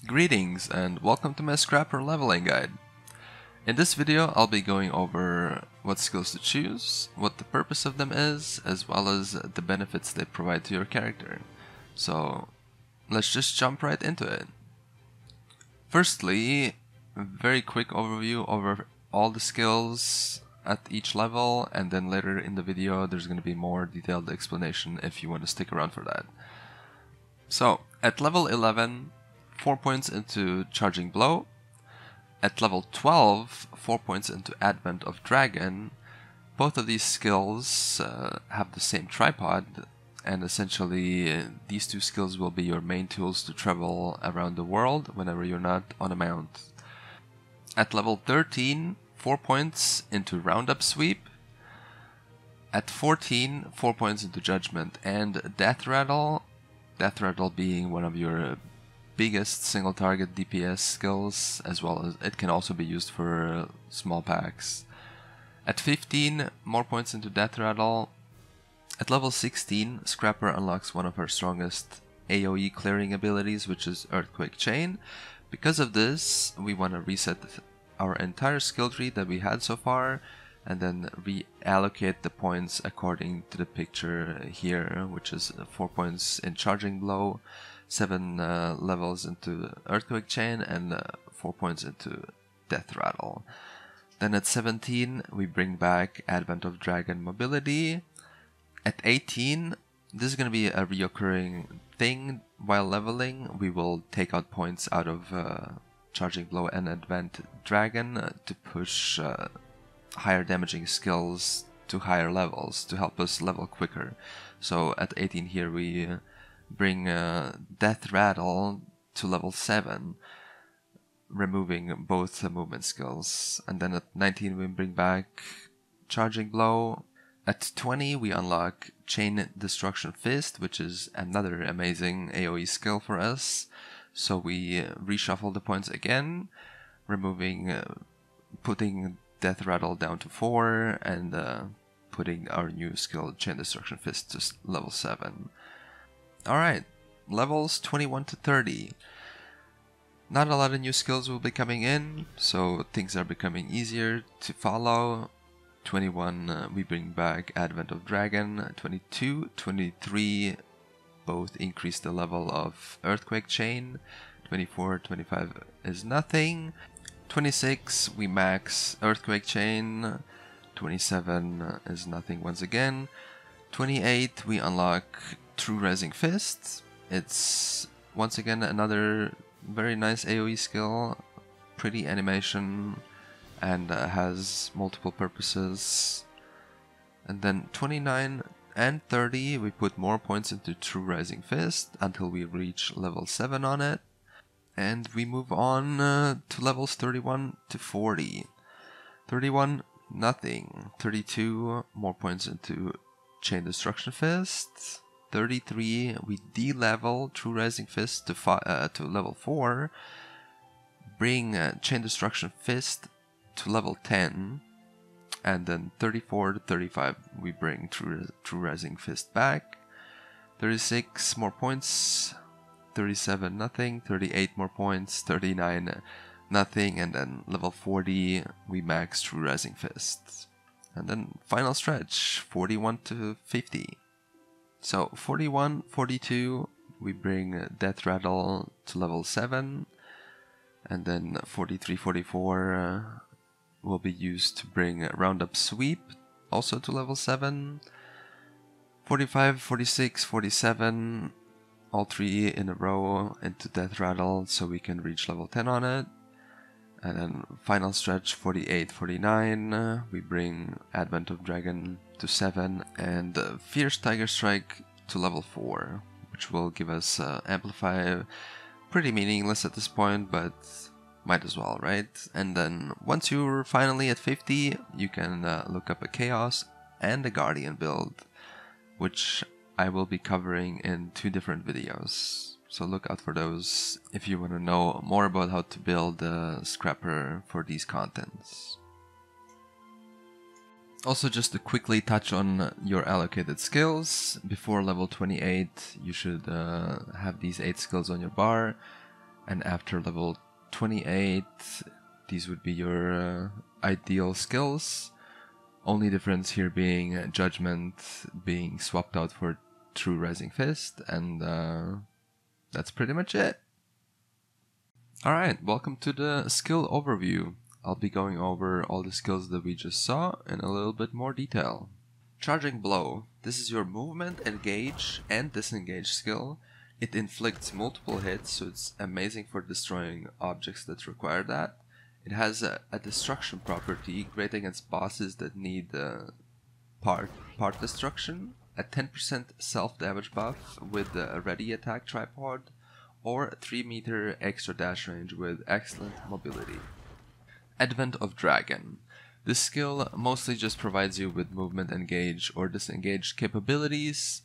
Greetings and welcome to my Scrapper leveling guide. In this video I'll be going over what skills to choose, what the purpose of them is, as well as the benefits they provide to your character. So let's just jump right into it. Firstly, a very quick overview over all the skills at each level, and then later in the video there's going to be more detailed explanation if you want to stick around for that. So at level 11, 4 points into Charging Blow. At level 12, 4 points into Advent of Dragon. Both of these skills have the same tripod, and essentially these two skills will be your main tools to travel around the world whenever you're not on a mount. At level 13, 4 points into Roundup Sweep. At 14, 4 points into Judgment and Death Rattle. Death Rattle being one of your biggest single target DPS skills, as well as it can also be used for small packs. At 15, more points into Death Rattle. At level 16, Scrapper unlocks one of her strongest AoE clearing abilities, which is Earthquake Chain. Because of this, we want to reset our entire skill tree that we had so far, and then reallocate the points according to the picture here, which is 4 points in Charging Blow, 7 levels into Earthquake Chain, and 4 points into Death Rattle. Then at 17, we bring back Advent of Dragon Mobility. At 18, this is going to be a reoccurring thing. While leveling, we will take out points out of Charging Blow and Advent Dragon to push higher damaging skills to higher levels to help us level quicker. So at 18 here we bring Death Rattle to level 7, removing both the movement skills. And then at 19 we bring back Charging Blow. At 20 we unlock Chain Destruction Fist, which is another amazing AoE skill for us. So we reshuffle the points again, removing, putting Death Rattle down to 4, and putting our new skill Chain Destruction Fist to level 7. Alright, levels 21 to 30. Not a lot of new skills will be coming in, so things are becoming easier to follow. 21, we bring back Advent of Dragon. 22, 23, both increase the level of Earthquake Chain. 24, 25 is nothing. 26, we max Earthquake Chain. 27 is nothing once again. 28, we unlock True Rising Fist. It's once again another very nice AoE skill, pretty animation, and has multiple purposes. And then 29 and 30, we put more points into True Rising Fist until we reach level 7 on it. And we move on to levels 31 to 40. 31, nothing. 32, more points into Chain Destruction Fist. 33, we de-level True Rising Fist to level 4. Bring Chain Destruction Fist to level 10. And then 34 to 35, we bring True Rising Fist back. 36, more points. 37, nothing. 38, more points. 39, nothing. And then level 40, we max True Rising Fist. And then final stretch, 41 to 50. So 41, 42, we bring Death Rattle to level 7. And then 43, 44 will be used to bring Roundup Sweep also to level 7. 45, 46, 47, all 3 in a row into Death Rattle so we can reach level 10 on it. And then final stretch 48, 49, we bring Advent of Dragon to 7 and Fierce Tiger Strike to level 4, which will give us Amplify. Pretty meaningless at this point, but might as well, right? And then once you're finally at 50, you can look up a Chaos and a Guardian build, which I will be covering in 2 different videos. So look out for those if you want to know more about how to build a Scrapper for these contents. Also, just to quickly touch on your allocated skills, before level 28 you should have these 8 skills on your bar. And after level 28, these would be your ideal skills. Only difference here being Judgment being swapped out for True Rising Fist, and that's pretty much it. Alright, welcome to the skill overview. I'll be going over all the skills that we just saw in a little bit more detail. Charging Blow. This is your movement, engage, and disengage skill. It inflicts multiple hits, so it's amazing for destroying objects that require that. It has a destruction property, great against bosses that need part destruction, a 10% self-damage buff with a ready attack tripod, or a 3 meter extra dash range with excellent mobility. Advent of Dragon. This skill mostly just provides you with movement, engage, or disengage capabilities.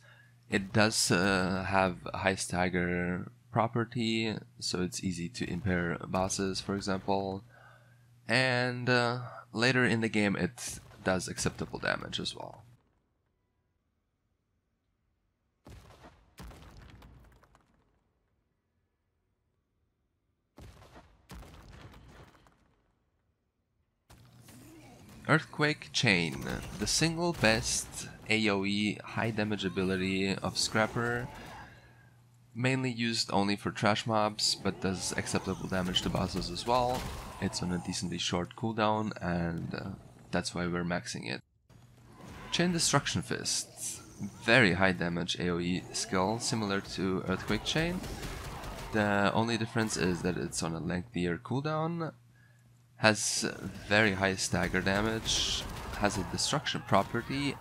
It does have a high stagger property, so it's easy to impair bosses, for example. And later in the game it does acceptable damage as well. Earthquake Chain, the single best AoE high damage ability of Scrapper, mainly used only for trash mobs, but does acceptable damage to bosses as well. It's on a decently short cooldown, and that's why we're maxing it. Chain Destruction Fist, very high damage AoE skill, similar to Earthquake Chain. The only difference is that it's on a lengthier cooldown, has very high stagger damage, has a destruction property,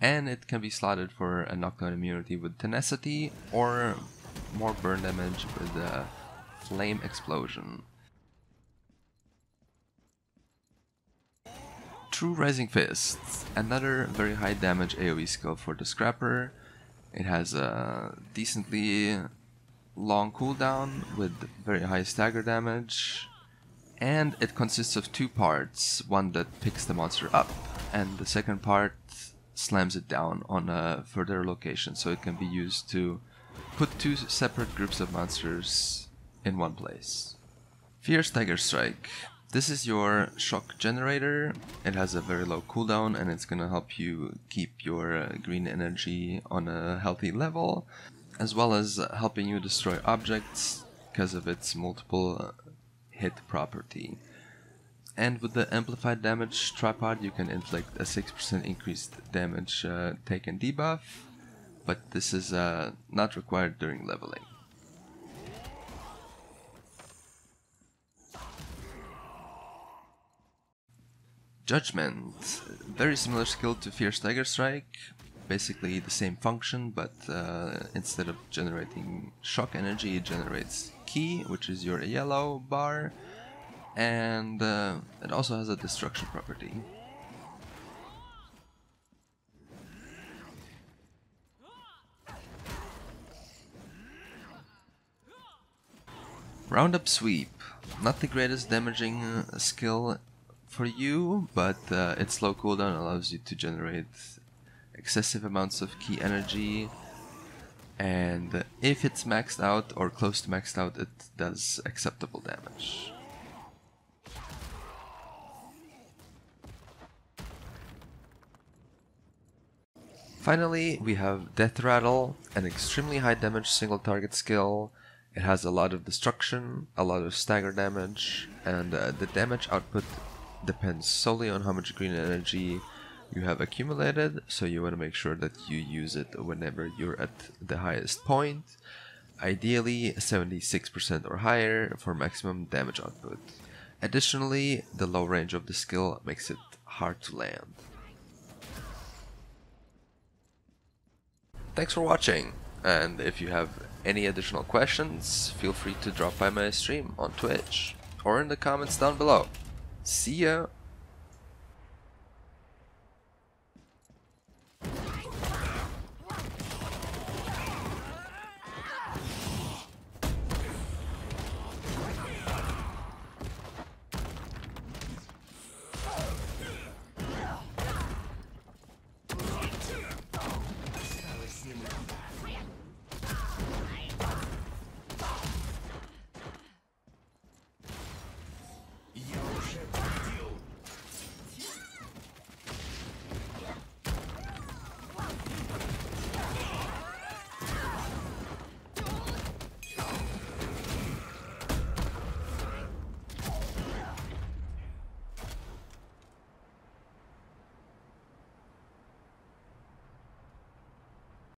and it can be slotted for a knockdown immunity with tenacity or more burn damage with a flame explosion. True Rising Fist, another very high damage AoE skill for the Scrapper. It has a decently long cooldown with very high stagger damage. And it consists of two parts, one that picks the monster up, and the second part slams it down on a further location, so it can be used to put two separate groups of monsters in one place. Fierce Tiger Strike. This is your shock generator. It has a very low cooldown, and it's gonna help you keep your green energy on a healthy level, as well as helping you destroy objects because of its multiple hit property. And with the amplified damage tripod you can inflict a 6% increased damage taken debuff, but this is not required during leveling. Judgment, very similar skill to Fierce Tiger Strike, basically the same function, but instead of generating shock energy it generates Ki, which is your yellow bar, and it also has a destruction property. Roundup Sweep, not the greatest damaging skill for you, but its low cooldown allows you to generate excessive amounts of Ki energy, and if it's maxed out or close to maxed out, it does acceptable damage. Finally, we have Death Rattle, an extremely high damage single target skill. It has a lot of destruction, a lot of stagger damage, and the damage output depends solely on how much green energy you have accumulated, so you want to make sure that you use it whenever you're at the highest point. Ideally 76% or higher for maximum damage output. Additionally, the low range of the skill makes it hard to land. Thanks for watching, and if you have any additional questions, feel free to drop by my stream on Twitch or in the comments down below. See ya!